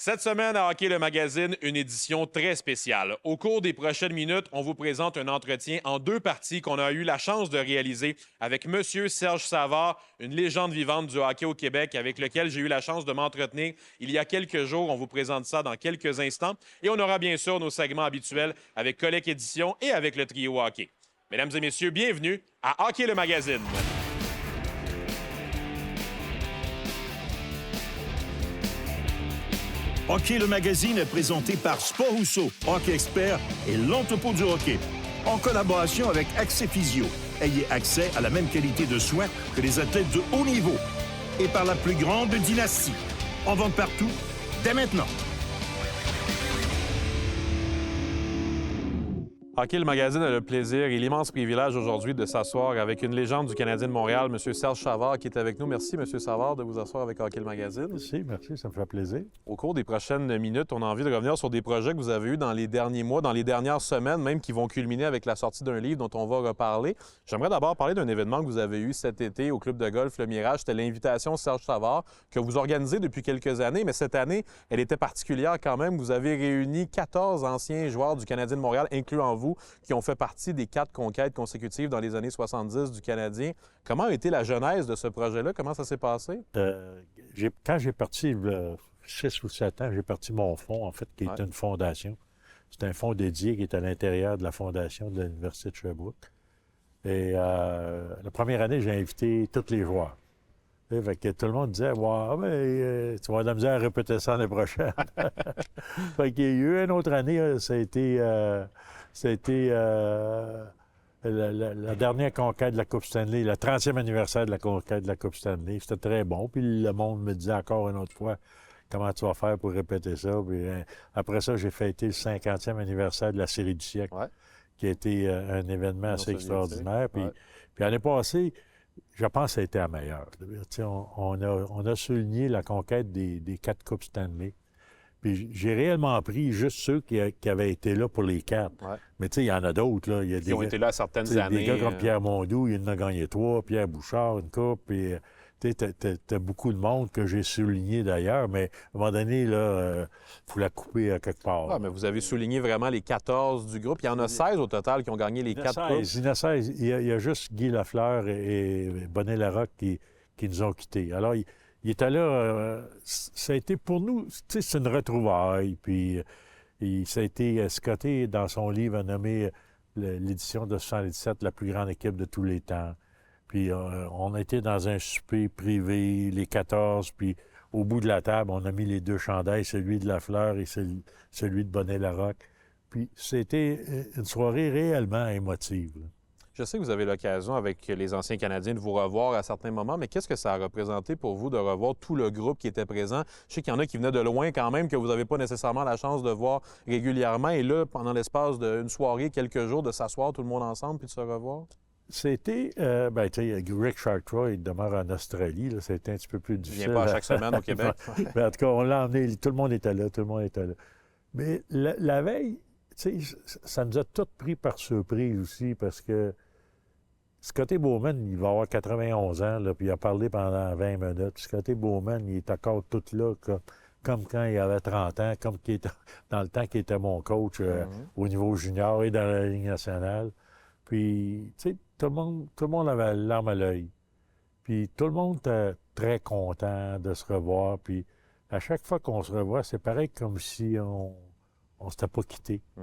Cette semaine à Hockey le Magazine, une édition très spéciale. Au cours des prochaines minutes, on vous présente un entretien en deux parties qu'on a eu la chance de réaliser avec M. Serge Savard, une légende vivante du hockey au Québec avec lequel j'ai eu la chance de m'entretenir il y a quelques jours. On vous présente ça dans quelques instants. Et on aura bien sûr nos segments habituels avec Collègue Édition et avec le trio hockey. Mesdames et messieurs, bienvenue à Hockey le Magazine. Hockey le Magazine est présenté par Sport Rousseau, Hockey Expert et l'Entrepôt du hockey. En collaboration avec Accès Physio. Ayez accès à la même qualité de soins que les athlètes de haut niveau. Et par la plus grande dynastie. En vente partout, dès maintenant. Hockey le Magazine a le plaisir et l'immense privilège aujourd'hui de s'asseoir avec une légende du Canadien de Montréal, M. Serge Savard, qui est avec nous. Merci, M. Savard, de vous asseoir avec Hockey le Magazine. Merci, ça me fait plaisir. Au cours des prochaines minutes, on a envie de revenir sur des projets que vous avez eus dans les derniers mois, dans les dernières semaines, même qui vont culminer avec la sortie d'un livre dont on va reparler. J'aimerais d'abord parler d'un événement que vous avez eu cet été au club de golf Le Mirage. C'était l'invitation Serge Savard que vous organisez depuis quelques années, mais cette année, elle était particulière quand même. Vous avez réuni 14 anciens joueurs du Canadien de Montréal, incluant vous, qui ont fait partie des 4 conquêtes consécutives dans les années 70 du Canadien. Comment a été la genèse de ce projet-là? Comment ça s'est passé? Quand j'ai parti, 6 ou 7 ans, j'ai parti mon fonds, en fait, qui est une fondation. C'est un fonds dédié qui est à l'intérieur de la fondation de l'Université de Sherbrooke. Et la première année, j'ai invité tous les joueurs. Fait que tout le monde disait, wow, tu vas avoir de la misère à répéter ça l'année prochaine. Fait qu'il y a eu une autre année, ça a été la dernière conquête de la Coupe Stanley, le 30e anniversaire de la conquête de la Coupe Stanley. C'était très bon. Puis le monde me disait encore une autre fois, comment tu vas faire pour répéter ça. Puis, après ça, j'ai fêté le 50e anniversaire de la Série du siècle, qui a été un événement assez extraordinaire. Puis l'année passée, je pense que ça a été la meilleure. On a souligné la conquête des 4 Coupes Stanley. Puis j'ai réellement pris juste ceux qui avaient été là pour les 4. Ouais. Mais tu sais, il y en a d'autres. Là. Il y a qui ont été là à certaines années. Des gars comme Pierre Mondou, il en a gagné 3. Pierre Bouchard, une coupe. Puis t'as beaucoup de monde que j'ai souligné d'ailleurs. Mais à un moment donné, il faut la couper à quelque part. Ah, mais vous avez souligné vraiment les 14 du groupe. Il y en a 16 au total qui ont gagné les 4 coupes. Il y en a 16. Il y a juste Guy Lafleur et Bonnet-Larocque qui nous ont quittés. Alors, il était là, ça a été pour nous, tu sais, c'est une retrouvaille. Puis ça a été, Scotty, dans son livre, a nommé l'édition de 77 la plus grande équipe de tous les temps. Puis on a été dans un souper privé, les 14, puis au bout de la table, on a mis les 2 chandails, celui de Lafleur et celui de Bonnet-Larocque. Puis c'était une soirée réellement émotive, là. Je sais que vous avez l'occasion avec les anciens Canadiens de vous revoir à certains moments, mais qu'est-ce que ça a représenté pour vous de revoir tout le groupe qui était présent? Je sais qu'il y en a qui venaient de loin quand même, que vous n'avez pas nécessairement la chance de voir régulièrement. Et là, pendant l'espace d'une soirée, quelques jours, de s'asseoir tout le monde ensemble puis de se revoir? C'était, tu sais, Rick Chartroy, il demeure en Australie. Là, c'était un petit peu plus difficile. Il vient pas à chaque semaine au Québec. Mais en tout cas, on l'a emmené, tout le monde était là. Mais la veille, tu sais, ça nous a tous pris par surprise aussi, parce que Scotty Bowman, il va avoir 91 ans, là, puis il a parlé pendant 20 minutes. Scotty Bowman, il est encore tout là, comme quand il avait 30 ans, comme qu'il était, dans le temps qu'il était mon coach au niveau junior et dans la Ligue nationale. Puis, tu sais, tout le monde avait la larme à l'œil. Puis tout le monde était très content de se revoir. Puis à chaque fois qu'on se revoit, c'est pareil comme si on s'était pas quittés. Tu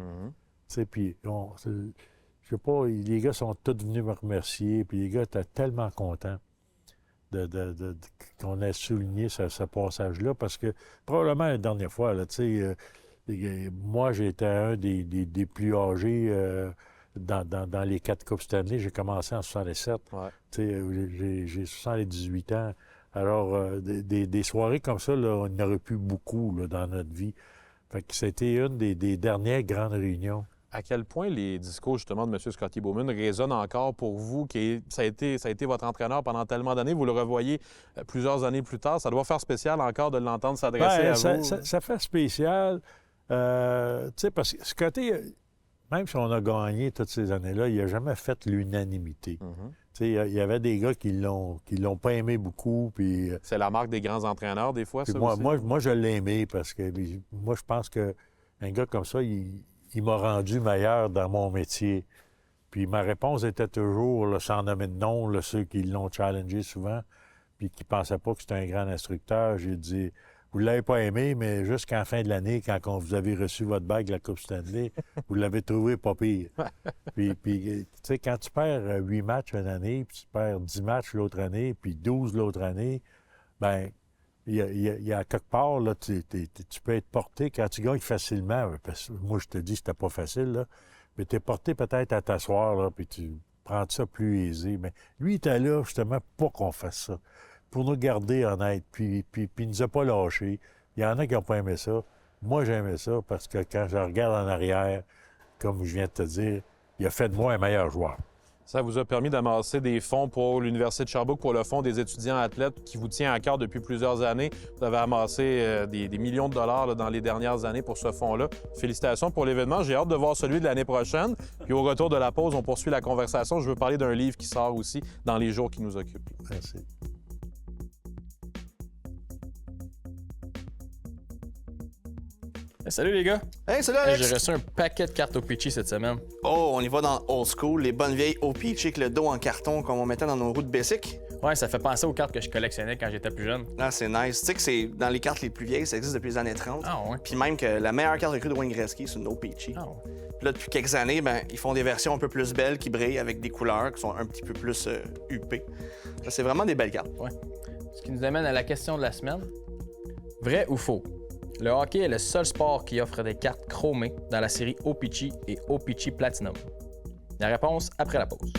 sais, puis je sais pas, les gars sont tous venus me remercier, puis les gars étaient tellement contents qu'on ait souligné ce passage-là, parce que probablement la dernière fois, là, tu sais, moi, j'étais un des plus âgés dans les 4 Coupes Stanley. J'ai commencé en 67. Ouais. Tu sais, j'ai 78 ans. Alors, des soirées comme ça, là, on en aurait plus beaucoup là, dans notre vie. Fait que c'était une des dernières grandes réunions. À quel point les discours, justement, de M. Scotty Bowman résonnent encore pour vous, ça a été votre entraîneur pendant tellement d'années, vous le revoyez plusieurs années plus tard. Ça doit faire spécial encore de l'entendre s'adresser à vous. Ça fait spécial, tu sais, parce que Scotty, même si on a gagné toutes ces années-là, il n'a jamais fait l'unanimité. Tu Il y avait des gars qui l'ont pas aimé beaucoup. Puis, C'est la marque des grands entraîneurs, des fois, puis ça moi, aussi? moi, je l'ai aimé parce que moi, je pense qu'un gars comme ça, il m'a rendu meilleur dans mon métier. Puis ma réponse était toujours, là, sans nommer de nom, là, ceux qui l'ont challengé souvent, puis qui ne pensaient pas que c'était un grand instructeur. J'ai dit, vous ne l'avez pas aimé, mais jusqu'à la fin de l'année, quand vous avez reçu votre bague de la Coupe Stanley, vous l'avez trouvé pas pire. Puis tu sais, quand tu perds 8 matchs une année, puis tu perds 10 matchs l'autre année, puis 12 l'autre année, bien, il y a quelque part, là, tu peux être porté quand tu gagnes facilement. Parce que moi, je te dis, c'était pas facile, là. Mais tu es porté peut-être à t'asseoir, là, puis tu prends ça plus aisé. Mais lui, il était là, justement, pour qu'on fasse ça. Pour nous garder honnêtes, puis il nous a pas lâchés. Il y en a qui n'ont pas aimé ça. Moi, j'aimais ça parce que quand je regarde en arrière, comme je viens de te dire, il a fait de moi un meilleur joueur. Ça vous a permis d'amasser des fonds pour l'Université de Sherbrooke, pour le Fonds des étudiants athlètes qui vous tient à cœur depuis plusieurs années. Vous avez amassé des millions de dollars là, dans les dernières années pour ce fonds-là. Félicitations pour l'événement. J'ai hâte de voir celui de l'année prochaine. Puis au retour de la pause, on poursuit la conversation. Je veux parler d'un livre qui sort aussi dans les jours qui nous occupent. Merci. Salut les gars! Hey, salut Hey, Alex! j'ai reçu un paquet de cartes au Peachy cette semaine. Oh, on y va dans old school, les bonnes vieilles OP-Chick, avec le dos en carton comme on mettait dans nos roues de Bessic. Ouais, ça fait penser aux cartes que je collectionnais quand j'étais plus jeune. Ah, c'est nice. Tu sais que c'est dans les cartes les plus vieilles, ça existe depuis les années 30. Ah ouais? Puis même que la meilleure carte recrue de Wayne Gretzky, c'est une OP-Chick. Ah ouais. Puis là, depuis quelques années, ben, ils font des versions un peu plus belles qui brillent avec des couleurs qui sont un petit peu plus huppées. Là, c'est vraiment des belles cartes. Ouais. Ce qui nous amène à la question de la semaine. Vrai ou faux? Le hockey est le seul sport qui offre des cartes chromées dans la série OPC et OPC Platinum. La réponse après la pause.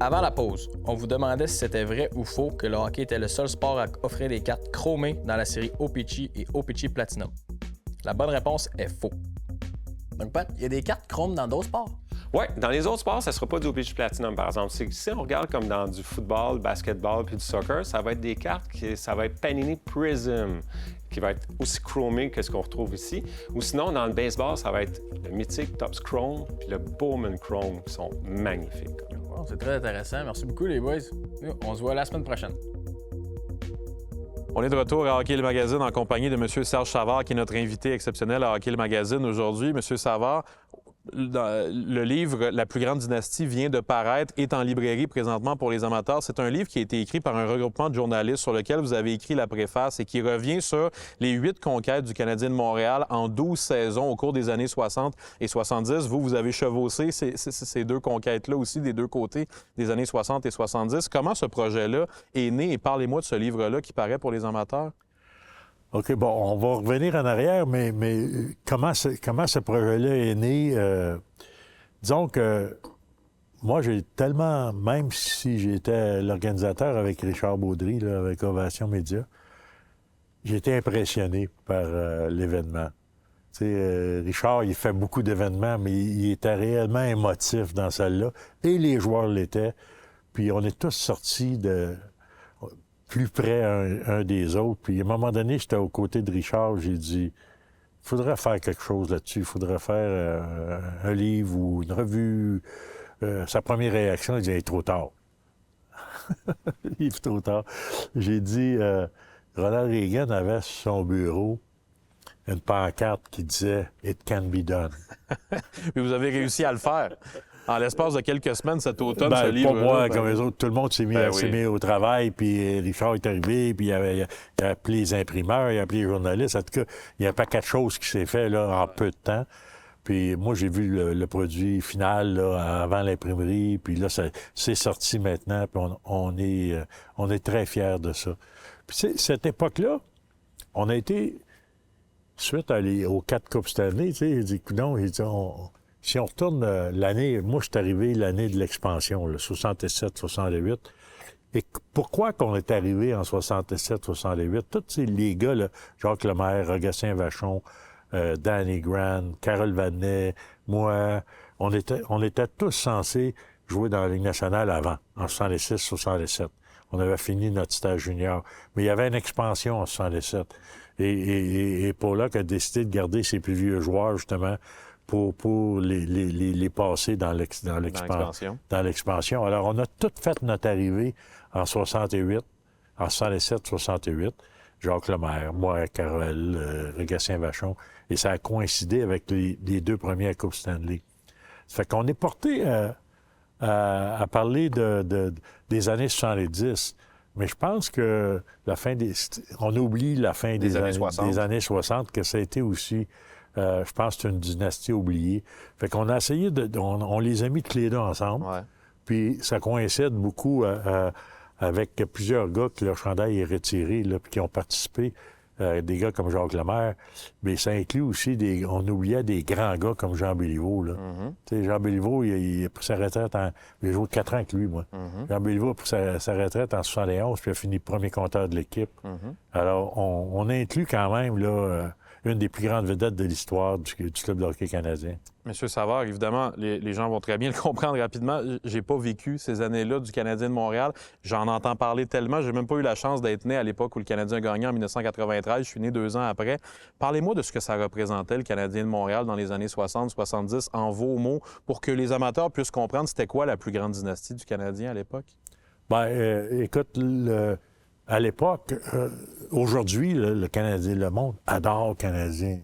Avant la pause, on vous demandait si c'était vrai ou faux que le hockey était le seul sport à offrir des cartes chromées dans la série OPC et OPC Platinum. La bonne réponse est faux. Donc, Pat, il y a des cartes chromes dans d'autres sports? Oui, dans les autres sports, ça ne sera pas du OPC Platinum, par exemple. Si on regarde comme dans du football, basketball puis du soccer, ça va être des cartes ça va être Panini Prism, qui va être aussi chromé que ce qu'on retrouve ici. Ou sinon, dans le baseball, ça va être le mythique Topps Chrome puis le Bowman Chrome, qui sont magnifiques. Wow, c'est très intéressant. Merci beaucoup, les boys. On se voit la semaine prochaine. On est de retour à Hockey le Magazine en compagnie de M. Serge Savard, qui est notre invité exceptionnel à Hockey le Magazine aujourd'hui. M. Savard, le livre La plus grande dynastie vient de paraître, est en librairie présentement pour les amateurs. C'est un livre qui a été écrit par un regroupement de journalistes sur lequel vous avez écrit la préface et qui revient sur les 8 conquêtes du Canadien de Montréal en 12 saisons au cours des années 60 et 70. Vous avez chevaussé ces deux conquêtes-là aussi des deux côtés des années 60 et 70. Comment ce projet-là est né et parlez-moi de ce livre-là qui paraît pour les amateurs? OK, bon, on va revenir en arrière, mais comment ce projet-là est né? Disons que moi, j'ai tellement, même si j'étais l'organisateur avec Richard Baudry, là, avec Ovation Média, j'ai été impressionné par l'événement. Tu sais, Richard, il fait beaucoup d'événements, mais il était réellement émotif dans celle-là, et les joueurs l'étaient. Puis on est tous sortis plus près un des autres. Puis à un moment donné, j'étais aux côtés de Richard, j'ai dit, il faudrait faire quelque chose là-dessus, il faudrait faire un livre ou une revue. Sa première réaction, il dit, hey, trop tard. Livre trop tard. J'ai dit, Ronald Reagan avait sur son bureau une pancarte qui disait « It can be done ». Puis vous avez réussi à le faire. En l'espace de quelques semaines cet automne, Ben, ce livre. pas moi, comme les autres. Tout le monde s'est mis, oui. mis au travail, puis Richard est arrivé, puis il a appelé les imprimeurs, il a appelé les journalistes. En tout cas, il y a un paquet de choses qui s'est fait là, en peu de temps. Puis moi, j'ai vu le produit final là, avant l'imprimerie, puis là, c'est sorti maintenant, puis on est très fiers de ça. Puis cette époque-là, on a été, suite aux 4 Coupes Stanley, tu sais, il dit, non, si on retourne l'année, moi, je suis arrivé l'année de l'expansion, le 67-68. Et pourquoi qu'on est arrivé en 67-68? Tous les gars, là, Jacques Lemaire, Augustin Vachon, Danny Grant, Carole Vadnais, moi, on était tous censés jouer dans la Ligue nationale avant, en 66-67. On avait fini notre stage junior. Mais il y avait une expansion en 67. Et Pollock a décidé de garder ses plus vieux joueurs, justement, pour les passer dans l'expansion. Alors, on a tout fait notre arrivée en 68, en 67-68. Jacques Lemaire, moi, Carole, Gatien-Vachon, et ça a coïncidé avec les 2 premières Coupes Stanley. Ça fait qu'on est porté à parler des années 70, mais je pense que on oublie la fin des années 60, que ça a été aussi, je pense, que c'est une dynastie oubliée. Fait qu'on a essayé on les a mis tous les deux ensemble, puis ça coïncide beaucoup avec plusieurs gars que leur chandail est retiré, là, puis qui ont participé, des gars comme Jacques Lemaire, mais ça inclut aussi on oubliait des grands gars comme Jean Béliveau, là. Tu sais, Jean Béliveau, il a pris sa retraite j'ai joué 4 ans avec lui, moi. Jean Béliveau a pris sa retraite en 71, puis a fini premier compteur de l'équipe. Alors, on inclut quand même, là, une des plus grandes vedettes de l'histoire du club de hockey canadien. Monsieur Savard, évidemment, les gens vont très bien le comprendre rapidement. J'ai pas vécu ces années-là du Canadien de Montréal. J'en entends parler tellement. J'ai même pas eu la chance d'être né à l'époque où le Canadien a gagné en 1993. Je suis né 2 ans après. Parlez-moi de ce que ça représentait, le Canadien de Montréal, dans les années 60-70, en vos mots, pour que les amateurs puissent comprendre c'était quoi la plus grande dynastie du Canadien à l'époque? Bien, écoute, à l'époque, aujourd'hui, le Canadien, le monde adore le Canadien.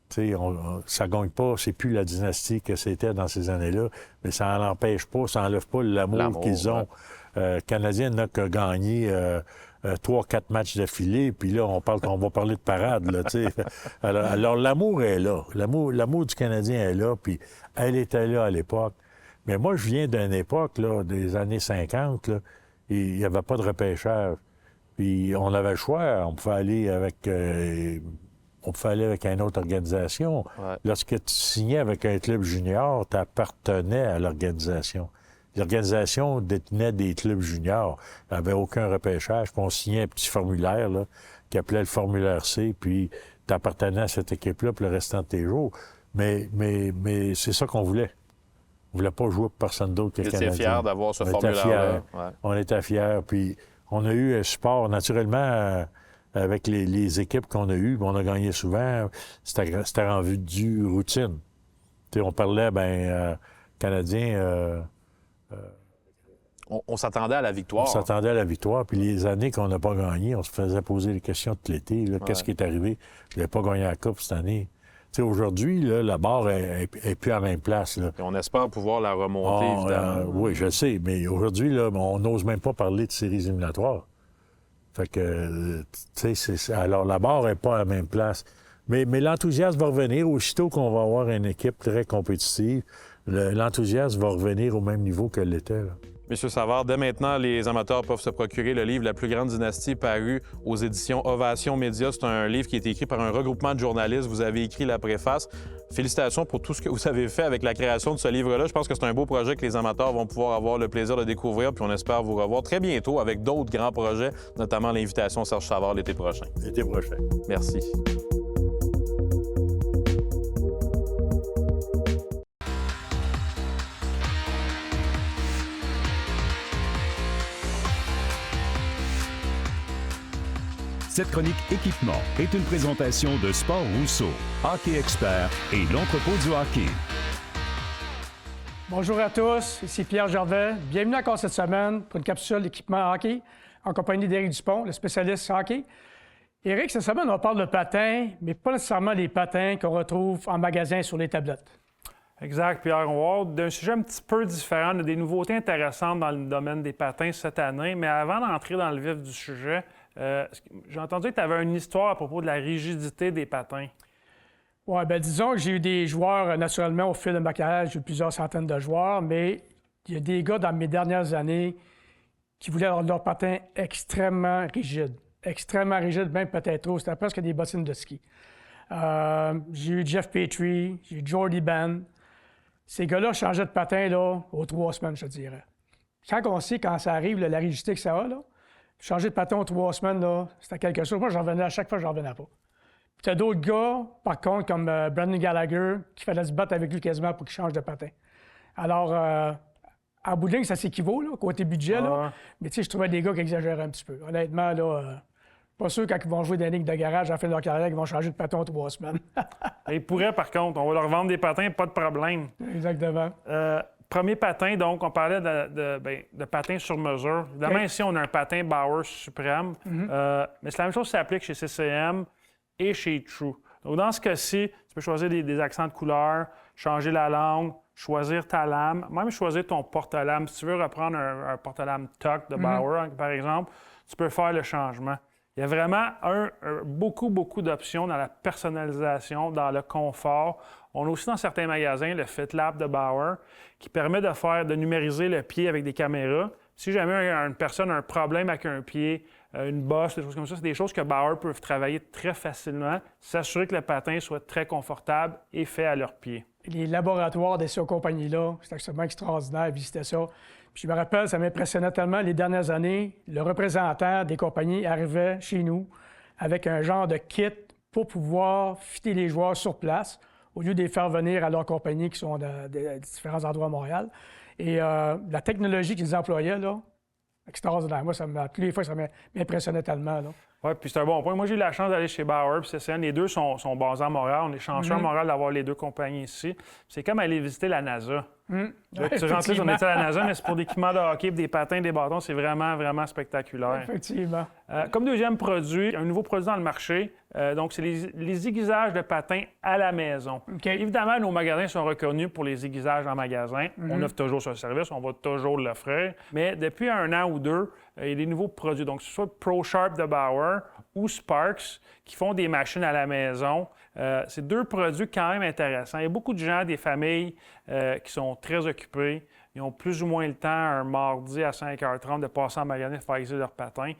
Ça ne gagne pas, c'est plus la dynastie que c'était dans ces années-là, mais ça n'empêche pas, ça n'enlève pas l'amour qu'ils ont. Le Canadien n'a que gagné 3-4 matchs d'affilée, puis là, on va parler de parade, là, tu sais. Alors, l'amour est là. L'amour du Canadien est là, puis elle était là à l'époque. Mais moi, je viens d'une époque, là, des années 50, là, et il n'y avait pas de repêchage. Puis on avait le choix, on pouvait aller avec une autre organisation. Lorsque tu signais avec un club junior, tu appartenais à l'organisation. L'organisation détenait des clubs juniors. Il n'y avait aucun repêchage. Puis on signait un petit formulaire là, qui appelait le formulaire C, puis tu appartenais à cette équipe-là pour le restant de tes jours. Mais c'est ça qu'on voulait. On ne voulait pas jouer pour personne d'autre que le Canadien. Vous étiez fiers d'avoir ce formulaire-là. On était fiers, puis on a eu un support, naturellement, avec les équipes qu'on a eues. On a gagné souvent. C'était rendu routine. T'sais, on parlait, Canadien... On s'attendait à la victoire. On s'attendait à la victoire. Puis les années qu'on n'a pas gagné, on se faisait poser des questions tout l'été. Qu'est-ce qui est arrivé? Je n'avais pas gagné la Coupe cette année. Aujourd'hui, la barre est plus à la même place. Là. Et on espère pouvoir la remonter, évidemment. Oui, je sais. Mais aujourd'hui, là, on n'ose même pas parler de séries éliminatoires. Fait que, tu sais, alors la barre n'est pas à la même place. Mais l'enthousiasme va revenir. Aussitôt qu'on va avoir une équipe très compétitive, l'enthousiasme va revenir au même niveau qu'elle l'était. Là. Monsieur Savard, dès maintenant, les amateurs peuvent se procurer le livre La plus grande dynastie, paru aux éditions Ovation Média. C'est un livre qui a été écrit par un regroupement de journalistes. Vous avez écrit la préface. Félicitations pour tout ce que vous avez fait avec la création de ce livre-là. Je pense que c'est un beau projet que les amateurs vont pouvoir avoir le plaisir de découvrir. Puis on espère vous revoir très bientôt avec d'autres grands projets, notamment l'invitation Serge Savard l'été prochain. L'été prochain. Merci. Cette chronique équipement est une présentation de Sport Rousseau, Hockey Expert et l'entrepôt du hockey. Bonjour à tous, ici Pierre Gervais. Bienvenue encore cette semaine pour une capsule d'équipement hockey en compagnie d'Éric Dupont, le spécialiste hockey. Éric, cette semaine, on parle de patins, mais pas nécessairement des patins qu'on retrouve en magasin sur les tablettes. Exact, Pierre. On va d'un sujet un petit peu différent, des nouveautés intéressantes dans le domaine des patins cette année. Mais avant d'entrer dans le vif du sujet, j'ai entendu que tu avais une histoire à propos de la rigidité des patins. Oui, bien disons que j'ai eu des joueurs, naturellement, au fil de ma carrière, j'ai eu plusieurs centaines de joueurs, mais il y a des gars dans mes dernières années qui voulaient avoir leurs patins extrêmement rigides. Extrêmement rigides, même peut-être trop. C'était presque des bottines de ski. J'ai eu Jeff Petrie, j'ai eu Jordy Ben. Ces gars-là changeaient de patin là, aux 3 semaines, je te dirais. Quand on sait, quand ça arrive, là, la rigidité que ça a, là, changer de patin aux 3 semaines, là, c'était quelque chose. Moi, j'en revenais à chaque fois, j'en revenais pas. Puis t'as d'autres gars, par contre, comme Brendan Gallagher, qui fallait se battre avec lui quasiment pour qu'il change de patin. Alors, en bout de ligne, ça s'équivaut, là, côté budget, là. Mais tu sais, je trouvais des gars qui exagéraient un petit peu. Honnêtement, là, Pas sûr, quand ils vont jouer des ligues de garage à la fin de leur carrière, qu'ils vont changer de patins en 3 semaines. Ils pourraient, par contre. On va leur vendre des patins, pas de problème. Exactement. Premier patin, donc, on parlait de patins sur mesure. Évidemment, ici, on a un patin Bauer suprême. Mais c'est la même chose qui s'applique chez CCM et chez True. Donc, dans ce cas-ci, tu peux choisir des accents de couleur, changer la langue, choisir ta lame, même choisir ton porte-lame. Si tu veux reprendre un porte-lame Tuck de Bauer, par exemple, tu peux faire le changement. Il y a vraiment beaucoup d'options dans la personnalisation, dans le confort. On a aussi dans certains magasins le FitLab de Bauer qui permet de numériser le pied avec des caméras. Si jamais une personne a un problème avec un pied, une bosse, des choses comme ça, c'est des choses que Bauer peuvent travailler très facilement, s'assurer que le patin soit très confortable et fait à leur pied. Les laboratoires de ces compagnies-là, c'est absolument extraordinaire de visiter ça. Puis je me rappelle, ça m'impressionnait tellement les dernières années. Le représentant des compagnies arrivait chez nous avec un genre de kit pour pouvoir fitter les joueurs sur place au lieu de les faire venir à leur compagnie qui sont dans différents endroits à Montréal. Et la technologie qu'ils employaient, là, extraordinaire. Moi, tous les fois, ça m'impressionnait tellement. Oui, puis c'est un bon point. Moi, j'ai eu la chance d'aller chez Bauer puis CCM. Les deux sont basés à Montréal. On est chanceux à Montréal d'avoir les deux compagnies ici. C'est comme aller visiter la NASA. C'est gentil, on était à la NASA, mais c'est pour des équipements de hockey, des patins, des bâtons. C'est vraiment, vraiment spectaculaire. Effectivement. Comme deuxième produit, un nouveau produit dans le marché, donc c'est les aiguisages de patins à la maison. Évidemment, nos magasins sont reconnus pour les aiguisages en magasin. On offre toujours ce service, on va toujours l'offrir. Mais depuis 1 an ou 2, il y a des nouveaux produits. Donc, que ce soit ProSharp de Bauer ou Sparks qui font des machines à la maison. C'est 2 produits quand même intéressants. Il y a beaucoup de gens, des familles qui sont très occupés. Ils ont plus ou moins le temps, un mardi à 5h30, de passer en magasin et faire aiguiser leurs patins.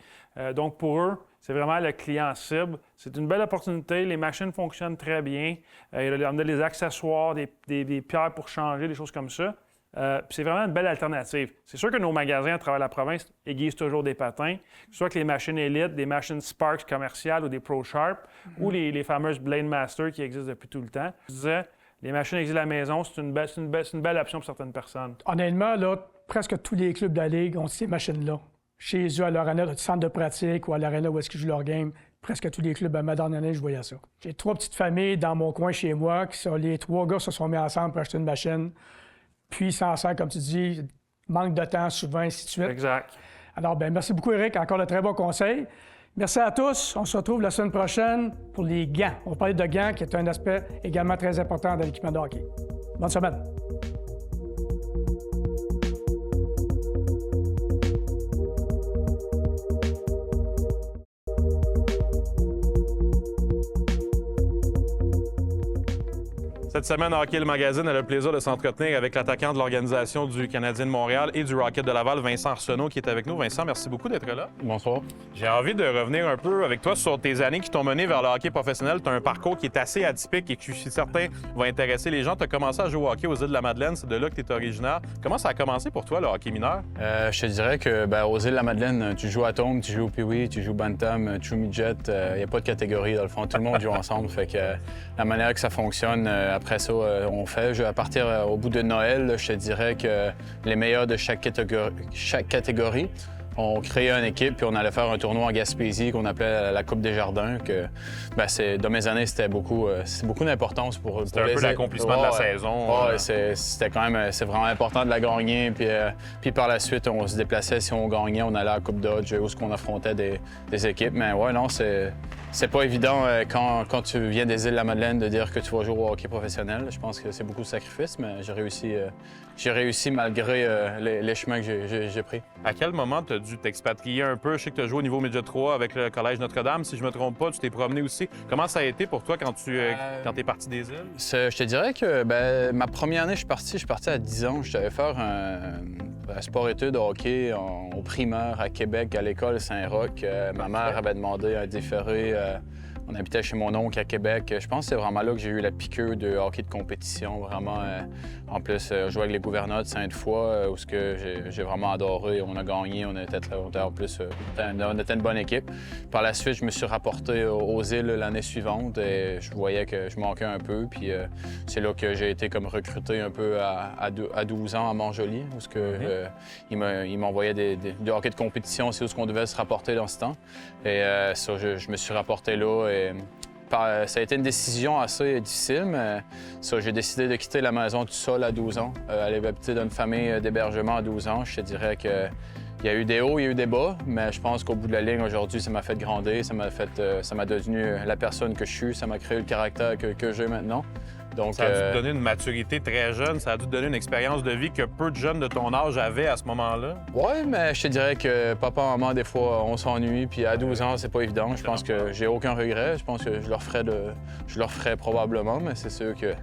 Donc, pour eux, c'est vraiment le client cible. C'est une belle opportunité. Les machines fonctionnent très bien. On a des accessoires, des pierres pour changer, des choses comme ça. Puis c'est vraiment une belle alternative. C'est sûr que nos magasins à travers la province aiguisent toujours des patins, soit que les machines Elite, des machines Sparks commerciales ou des ProSharp, ou les fameuses Blade Master qui existent depuis tout le temps. Je disais, les machines aiguisées à la maison, c'est une belle option pour certaines personnes. Honnêtement, là, presque tous les clubs de la Ligue ont ces machines-là. Chez eux, à l'aréna de centre de pratique ou à l'aréna où est-ce qu'ils jouent leur game, presque tous les clubs, à ma dernière année, je voyais ça. J'ai 3 petites familles dans mon coin chez moi, les 3 gars se sont mis ensemble pour acheter une machine. Puis, sans sert, comme tu dis, manque de temps souvent, ainsi de suite. Exact. Alors, bien, merci beaucoup, Eric. Encore de très bons conseils. Merci à tous. On se retrouve la semaine prochaine pour les gants. On va parler de gants, qui est un aspect également très important dans l'équipement de hockey. Bonne semaine. Cette semaine, Hockey le Magazine a le plaisir de s'entretenir avec l'attaquant de l'organisation du Canadien de Montréal et du Rocket de Laval, Vincent Arsenault, qui est avec nous. Vincent, merci beaucoup d'être là. Bonsoir. J'ai envie de revenir un peu avec toi sur tes années qui t'ont mené vers le hockey professionnel. Tu as un parcours qui est assez atypique et qui, je suis certain, va intéresser les gens. Tu as commencé à jouer au hockey aux Îles-de-la-Madeleine, c'est de là que tu es originaire. Comment ça a commencé pour toi, le hockey mineur? Je te dirais que aux Îles-de-la-Madeleine, tu joues Atome, tu joues Pee-Wee, tu joues Bantam, tu joues Midget. Il n'y a pas de catégorie, dans le fond. Tout le monde joue ensemble. Fait que la manière que ça fonctionne, après ça, on fait. À partir au bout de Noël, je te dirais que les meilleurs de chaque catégorie, on créait une équipe puis on allait faire un tournoi en Gaspésie qu'on appelait la Coupe des Jardins. Que, dans mes années, c'était beaucoup d'importance pour C'était un peu l'accomplissement de la saison. C'était quand même c'est vraiment important de la gagner. Puis par la suite, on se déplaçait. Si on gagnait, on allait à la Coupe Dodge où on affrontait des équipes. Mais ouais, non, c'est pas évident quand tu viens des Îles-de-la-Madeleine de dire que tu vas jouer au hockey professionnel. Je pense que c'est beaucoup de sacrifices, mais j'ai réussi malgré les chemins que j'ai pris. À quel moment tu as dû t'expatrier un peu? Je sais que tu as joué au niveau Midget 3 avec le Collège Notre-Dame. Si je me trompe pas, tu t'es promené aussi. Comment ça a été pour toi quand tu es parti des îles? Je te dirais que ma première année, je suis parti à 10 ans. Je devais faire un sport-études hockey au primaire à Québec, à l'école Saint-Roch. Ma mère avait demandé un différé On habitait chez mon oncle à Québec. Je pense que c'est vraiment là que j'ai eu la piqûre de hockey de compétition. Vraiment, en plus, jouer avec les Gouverneurs de Sainte-Foy, où j'ai vraiment adoré. On a gagné, on était en plus, on était une bonne équipe. Par la suite, je me suis rapporté aux îles l'année suivante et je voyais que je manquais un peu. Puis c'est là que j'ai été comme recruté un peu à 12 ans à Montjoly, où ils m'envoyaient du hockey de compétition, c'est où on devait se rapporter dans ce temps. Et ça, je me suis rapporté là. Et, ça a été une décision assez difficile, mais ça, j'ai décidé de quitter la maison tout seul à 12 ans. Aller habiter dans une famille d'hébergement à 12 ans, je te dirais que il y a eu des hauts, il y a eu des bas, mais je pense qu'au bout de la ligne, aujourd'hui, ça m'a fait grandir, ça m'a devenu la personne que je suis, ça m'a créé le caractère que j'ai maintenant. Donc, ça a dû te donner une maturité très jeune, ça a dû te donner une expérience de vie que peu de jeunes de ton âge avaient à ce moment-là. Oui, mais je te dirais que papa et maman, des fois, on s'ennuie, puis à 12 ans, c'est pas évident. Je pense que j'ai aucun regret. Je pense que je leur ferais probablement, mais c'est sûr qu'il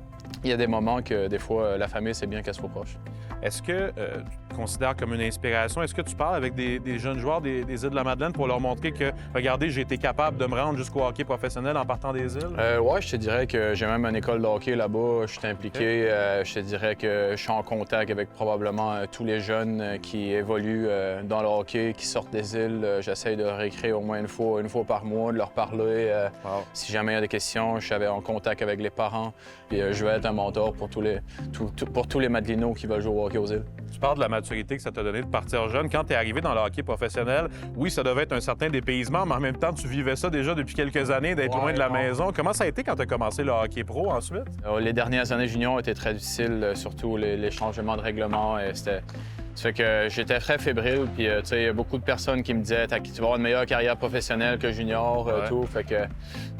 y a des moments que, des fois, la famille, c'est bien qu'elle soit proche. Est-ce que tu te considères comme une inspiration? Est-ce que tu parles avec des jeunes joueurs des Îles-de-la-Madeleine pour leur montrer que, regardez, j'ai été capable de me rendre jusqu'au hockey professionnel en partant des îles? Oui, je te dirais que j'ai même une école de hockey là-bas. Je suis impliqué. Je te dirais que je suis en contact avec probablement tous les jeunes qui évoluent dans le hockey, qui sortent des îles. J'essaie de réécrire au moins une fois par mois, de leur parler. Si jamais il y a des questions, je suis en contact avec les parents. Puis je vais être un mentor pour tous les Madelinots qui veulent jouer au hockey aux îles. Tu parles de la maturité que ça t'a donné de partir jeune. Quand tu es arrivé dans le hockey professionnel, oui, ça devait être un certain dépaysement, mais en même temps, tu vivais ça déjà depuis quelques années, d'être loin de la maison. Comment ça a été quand tu as commencé le hockey pro ensuite? Les dernières années juniors étaient très difficiles, surtout les changements de règlement. Ça fait que j'étais très fébrile, puis tu sais, il y a beaucoup de personnes qui me disaient tu vas avoir une meilleure carrière professionnelle que junior, tout. Fait que...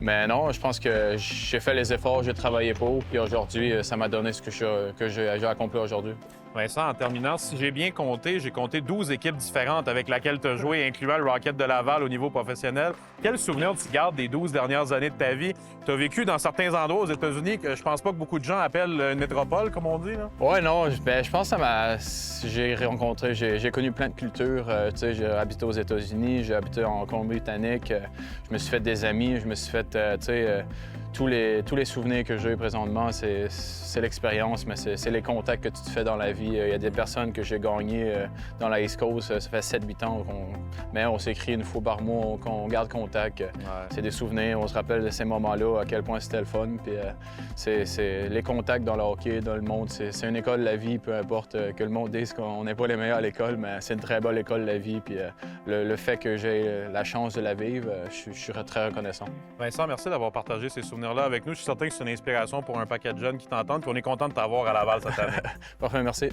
Mais non, je pense que j'ai fait les efforts, j'ai travaillé pour, puis aujourd'hui, ça m'a donné ce que j'ai accompli aujourd'hui. Vincent, en terminant, si j'ai bien compté, j'ai compté 12 équipes différentes avec lesquelles tu as joué, incluant le Rocket de Laval au niveau professionnel. Quel souvenir tu gardes des 12 dernières années de ta vie? Tu as vécu dans certains endroits aux États-Unis que je pense pas que beaucoup de gens appellent une métropole, comme on dit, là? Oui, non, je pense que j'ai connu plein de cultures. Tu sais, j'ai habité aux États-Unis, j'ai habité en Colombie-Britannique. Je me suis fait des amis, je me suis fait, tu sais... Tous les souvenirs que j'ai présentement, c'est l'expérience, mais c'est les contacts que tu te fais dans la vie. Il y a des personnes que j'ai gagnées dans la East Coast, ça fait 7-8 ans, mais on s'écrit une fois par mois, qu'on garde contact. C'est des souvenirs, on se rappelle de ces moments-là, à quel point c'était le fun. Puis c'est les contacts dans le hockey, dans le monde, c'est une école de la vie, peu importe que le monde dise qu'on n'est pas les meilleurs à l'école, mais c'est une très belle école de la vie. Puis le fait que j'ai la chance de la vivre, je suis très reconnaissant. Vincent, merci d'avoir partagé ces souvenirs là avec nous. Je suis certain que c'est une inspiration pour un paquet de jeunes qui t'entendent, puis on est content de t'avoir à Laval cette année. Parfait, merci.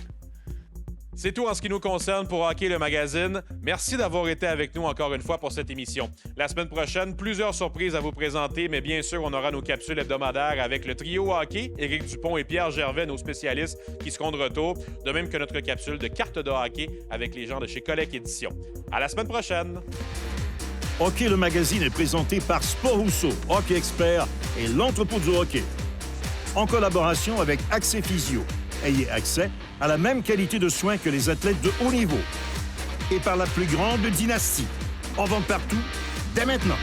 C'est tout en ce qui nous concerne pour Hockey le magazine. Merci d'avoir été avec nous encore une fois pour cette émission. La semaine prochaine, plusieurs surprises à vous présenter, mais bien sûr, on aura nos capsules hebdomadaires avec le trio hockey, Éric Dupont et Pierre Gervais, nos spécialistes qui seront de retour, de même que notre capsule de cartes de hockey avec les gens de chez Colec Éditions. À la semaine prochaine! Hockey le magazine est présenté par Sport Rousseau, Hockey Expert et l'entrepôt du hockey. En collaboration avec Accès Physio. Ayez accès à la même qualité de soins que les athlètes de haut niveau. Et par la plus grande dynastie. En vente partout, dès maintenant.